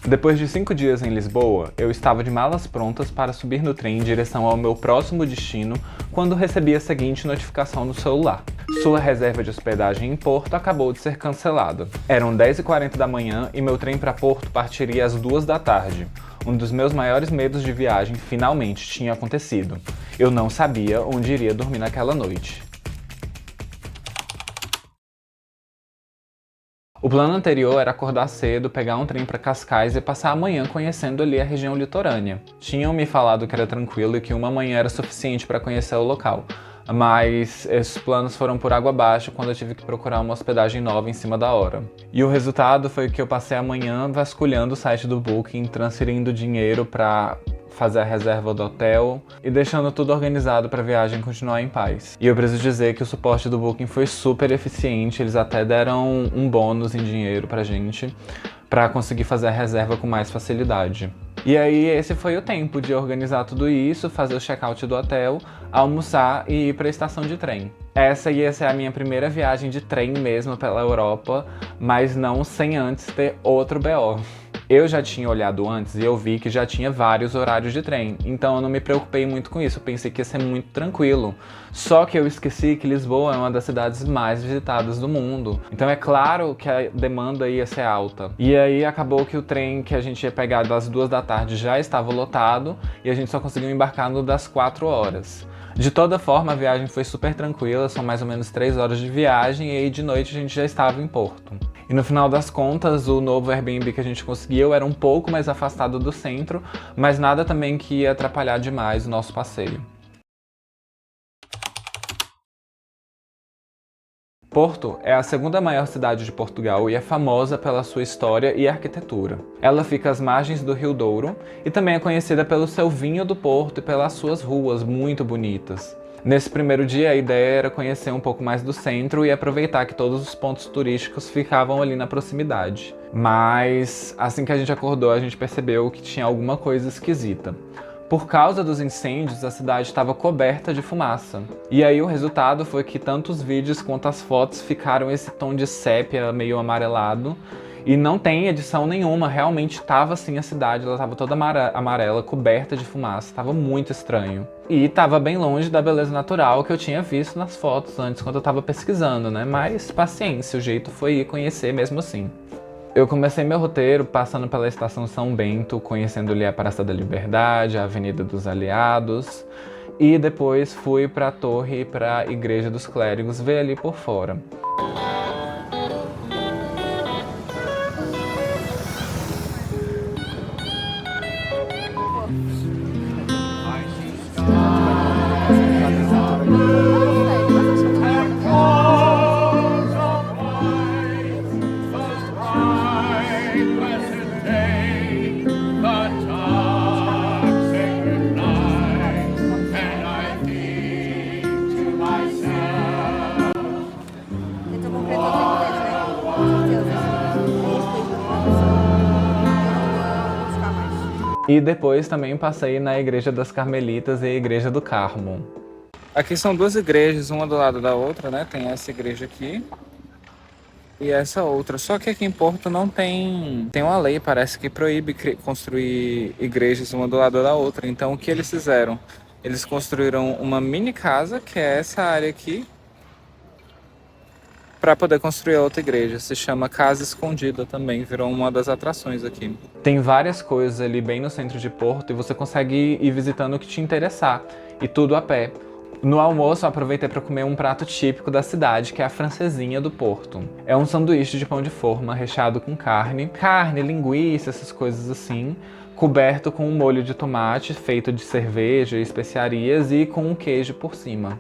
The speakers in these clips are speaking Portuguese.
Depois de 5 dias em Lisboa, eu estava de malas prontas para subir no trem em direção ao meu próximo destino quando recebi a seguinte notificação no celular. Sua reserva de hospedagem em Porto acabou de ser cancelada. Eram 10h40 da manhã e meu trem para Porto partiria às 2 da tarde. Um dos meus maiores medos de viagem finalmente tinha acontecido. Eu não sabia onde iria dormir naquela noite. O plano anterior era acordar cedo, pegar um trem para Cascais e passar a manhã conhecendo ali a região litorânea. Tinham me falado que era tranquilo e que uma manhã era suficiente para conhecer o local, mas esses planos foram por água abaixo quando eu tive que procurar uma hospedagem nova em cima da hora. E o resultado foi que eu passei a manhã vasculhando o site do Booking, transferindo dinheiro para fazer a reserva do hotel e deixando tudo organizado para a viagem continuar em paz. E eu preciso dizer que o suporte do Booking foi super eficiente, eles até deram um bônus em dinheiro pra gente para conseguir fazer a reserva com mais facilidade. E aí esse foi o tempo de organizar tudo isso, fazer o check-out do hotel, almoçar e ir para a estação de trem. Essa ia ser a minha primeira viagem de trem mesmo pela Europa, mas não sem antes ter outro BO. Eu já tinha olhado antes e eu vi que já tinha vários horários de trem, então eu não me preocupei muito com isso, eu pensei que ia ser muito tranquilo. Só que eu esqueci que Lisboa é uma das cidades mais visitadas do mundo, então é claro que a demanda ia ser alta. E aí acabou que o trem que a gente ia pegar das 2 da tarde já estava lotado e a gente só conseguiu embarcar no das 4 horas. De toda forma, a viagem foi super tranquila, são mais ou menos 3 horas de viagem e aí de noite a gente já estava em Porto. E no final das contas, o novo Airbnb que a gente conseguiu era um pouco mais afastado do centro, mas nada também que ia atrapalhar demais o nosso passeio. Porto é a segunda maior cidade de Portugal e é famosa pela sua história e arquitetura. Ela fica às margens do Rio Douro e também é conhecida pelo seu vinho do Porto e pelas suas ruas muito bonitas. Nesse primeiro dia, a ideia era conhecer um pouco mais do centro e aproveitar que todos os pontos turísticos ficavam ali na proximidade. Mas assim que a gente acordou, a gente percebeu que tinha alguma coisa esquisita. Por causa dos incêndios, a cidade estava coberta de fumaça. E aí o resultado foi que tanto os vídeos quanto as fotos ficaram esse tom de sépia meio amarelado. E não tem edição nenhuma, realmente estava assim a cidade, ela estava toda amarela, coberta de fumaça, estava muito estranho. E estava bem longe da beleza natural que eu tinha visto nas fotos antes, quando eu estava pesquisando, né? Mas paciência, o jeito foi ir conhecer mesmo assim. Eu comecei meu roteiro passando pela Estação São Bento, conhecendo ali a Praça da Liberdade, a Avenida dos Aliados, e depois fui para a Torre e para a Igreja dos Clérigos ver ali por fora. E depois também passei na Igreja das Carmelitas e a Igreja do Carmo. Aqui são duas igrejas, uma do lado da outra, né? Tem essa igreja aqui e essa outra. Só que aqui em Porto não tem uma lei, parece que proíbe construir igrejas uma do lado da outra. Então o que eles fizeram? Eles construíram uma mini casa, que é essa área aqui, para poder construir outra igreja. Se chama Casa Escondida também, virou uma das atrações aqui. Tem várias coisas ali bem no centro de Porto e você consegue ir visitando o que te interessar, e tudo a pé. No almoço, eu aproveitei para comer um prato típico da cidade, que é a francesinha do Porto. É um sanduíche de pão de forma recheado com carne, linguiça, essas coisas assim, coberto com um molho de tomate feito de cerveja e especiarias e com um queijo por cima.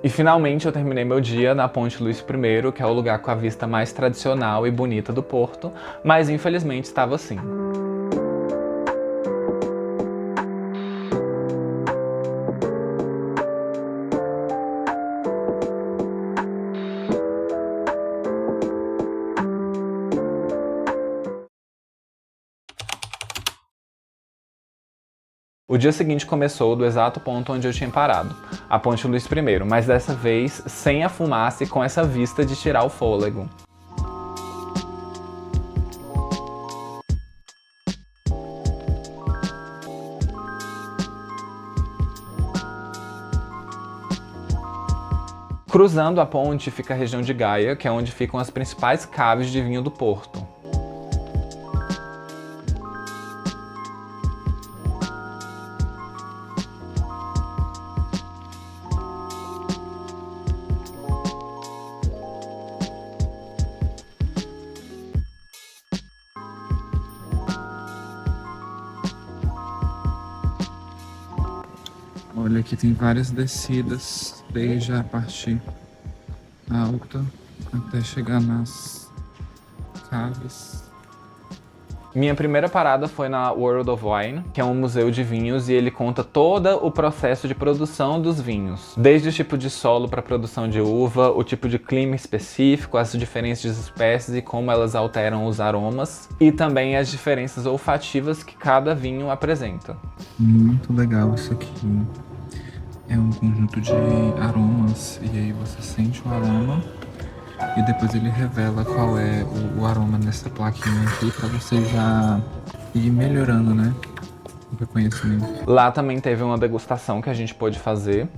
E finalmente eu terminei meu dia na Ponte Luís I, que é o lugar com a vista mais tradicional e bonita do Porto, mas infelizmente estava assim. O dia seguinte começou do exato ponto onde eu tinha parado, a Ponte Luís I, mas dessa vez sem a fumaça e com essa vista de tirar o fôlego. Cruzando a ponte fica a região de Gaia, que é onde ficam as principais caves de vinho do Porto. Olha, aqui tem várias descidas, desde a parte alta até chegar nas caves. Minha primeira parada foi na World of Wine, que é um museu de vinhos, e ele conta todo o processo de produção dos vinhos. Desde o tipo de solo para a produção de uva, o tipo de clima específico, as diferentes espécies e como elas alteram os aromas, e também as diferenças olfativas que cada vinho apresenta. Muito legal isso aqui. É um conjunto de aromas, e aí você sente o aroma e depois ele revela qual é o aroma nessa plaquinha aqui para você já ir melhorando, né, o reconhecimento. Lá também teve uma degustação que a gente pôde fazer.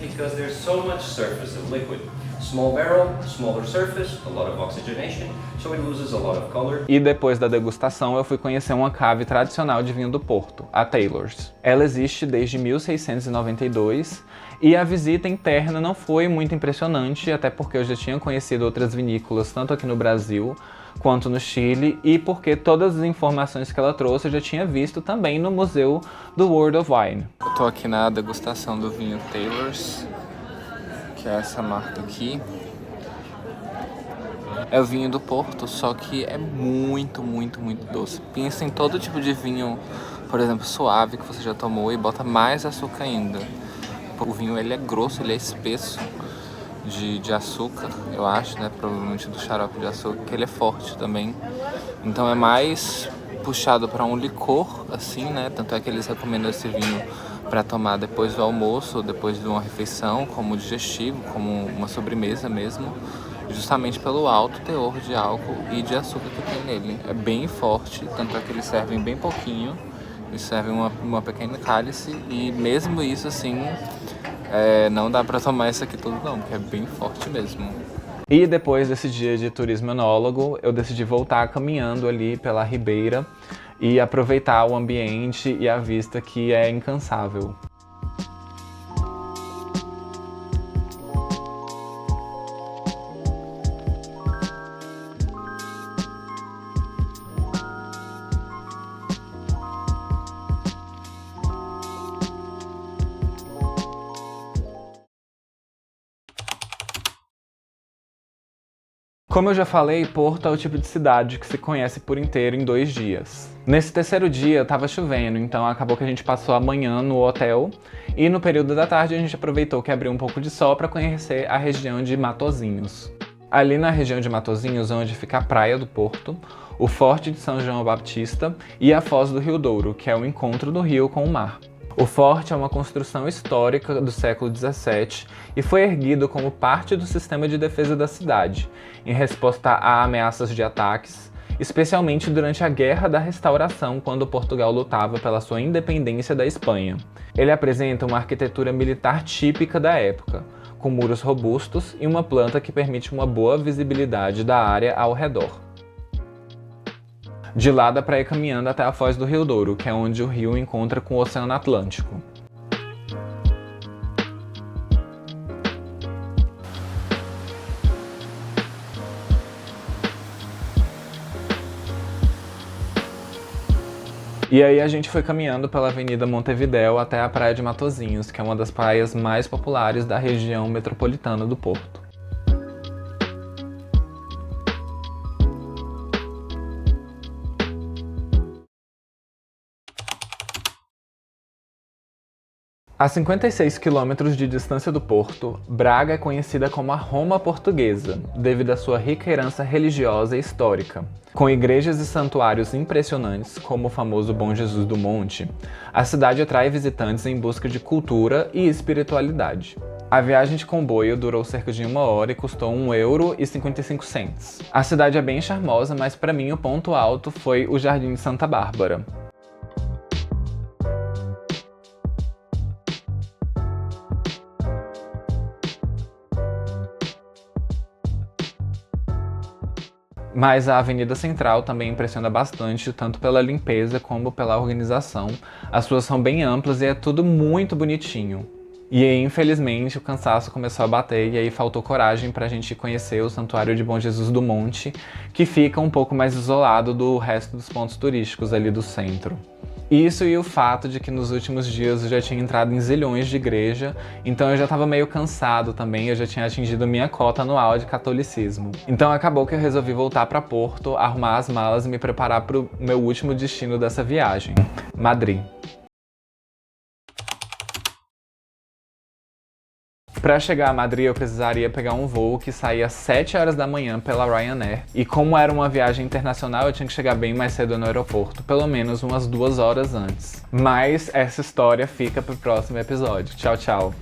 Because there's so much surface of liquid. Small barrel, smaller surface, a lot of oxygenation, so it loses a lot of color. E depois da degustação eu fui conhecer uma cave tradicional de vinho do Porto, a Taylor's. Ela existe desde 1692 e a visita interna não foi muito impressionante, até porque eu já tinha conhecido outras vinícolas, tanto aqui no Brasil quanto no Chile, e porque todas as informações que ela trouxe eu já tinha visto também no museu do World of Wine. Eu tô aqui na degustação do vinho Taylor's, que é essa marca aqui. É o vinho do Porto, só que é muito, muito, muito doce. Pensa em todo tipo de vinho, por exemplo, suave que você já tomou e bota mais açúcar ainda. O vinho ele é grosso, ele é espesso de açúcar, eu acho, né? Provavelmente do xarope de açúcar, que ele é forte também. Então é mais puxado para um licor, assim, né? Tanto é que eles recomendam esse vinho para tomar depois do almoço ou depois de uma refeição, como digestivo, como uma sobremesa mesmo, justamente pelo alto teor de álcool e de açúcar que tem nele. É bem forte, tanto é que eles servem bem pouquinho, eles servem uma pequena cálice, e mesmo isso assim, não dá para tomar isso aqui tudo não, porque é bem forte mesmo. E depois desse dia de turismo enólogo, eu decidi voltar caminhando ali pela Ribeira e aproveitar o ambiente e a vista que é incansável. Como eu já falei, Porto é o tipo de cidade que se conhece por inteiro em 2 dias. Nesse terceiro dia tava chovendo, então acabou que a gente passou a manhã no hotel, e no período da tarde a gente aproveitou que abriu um pouco de sol para conhecer a região de Matosinhos. Ali na região de Matosinhos, onde fica a praia do Porto, o Forte de São João Baptista e a Foz do Rio Douro, que é o encontro do rio com o mar. O forte é uma construção histórica do século XVII e foi erguido como parte do sistema de defesa da cidade, em resposta a ameaças de ataques, especialmente durante a Guerra da Restauração, quando Portugal lutava pela sua independência da Espanha. Ele apresenta uma arquitetura militar típica da época, com muros robustos e uma planta que permite uma boa visibilidade da área ao redor. De lá dá para ir caminhando até a Foz do Rio Douro, que é onde o rio encontra com o Oceano Atlântico. E aí a gente foi caminhando pela Avenida Montevidéu até a Praia de Matosinhos, que é uma das praias mais populares da região metropolitana do Porto. A 56 quilômetros de distância do porto, Braga é conhecida como a Roma portuguesa, devido à sua rica herança religiosa e histórica. Com igrejas e santuários impressionantes, como o famoso Bom Jesus do Monte, a cidade atrai visitantes em busca de cultura e espiritualidade. A viagem de comboio durou cerca de 1 hora e custou €1,55. A cidade é bem charmosa, mas para mim o ponto alto foi o Jardim de Santa Bárbara. Mas a Avenida Central também impressiona bastante, tanto pela limpeza como pela organização. As ruas são bem amplas e é tudo muito bonitinho. E aí, infelizmente, o cansaço começou a bater e aí faltou coragem pra gente conhecer o Santuário de Bom Jesus do Monte, que fica um pouco mais isolado do resto dos pontos turísticos ali do centro. Isso e o fato de que nos últimos dias eu já tinha entrado em zilhões de igreja, então eu já estava meio cansado também, eu já tinha atingido minha cota anual de catolicismo. Então acabou que eu resolvi voltar para Porto, arrumar as malas e me preparar para o meu último destino dessa viagem, Madrid. Para chegar a Madrid, eu precisaria pegar um voo que saía às 7 horas da manhã pela Ryanair. E como era uma viagem internacional, eu tinha que chegar bem mais cedo no aeroporto, pelo menos umas 2 horas antes. Mas essa história fica pro próximo episódio. Tchau, tchau!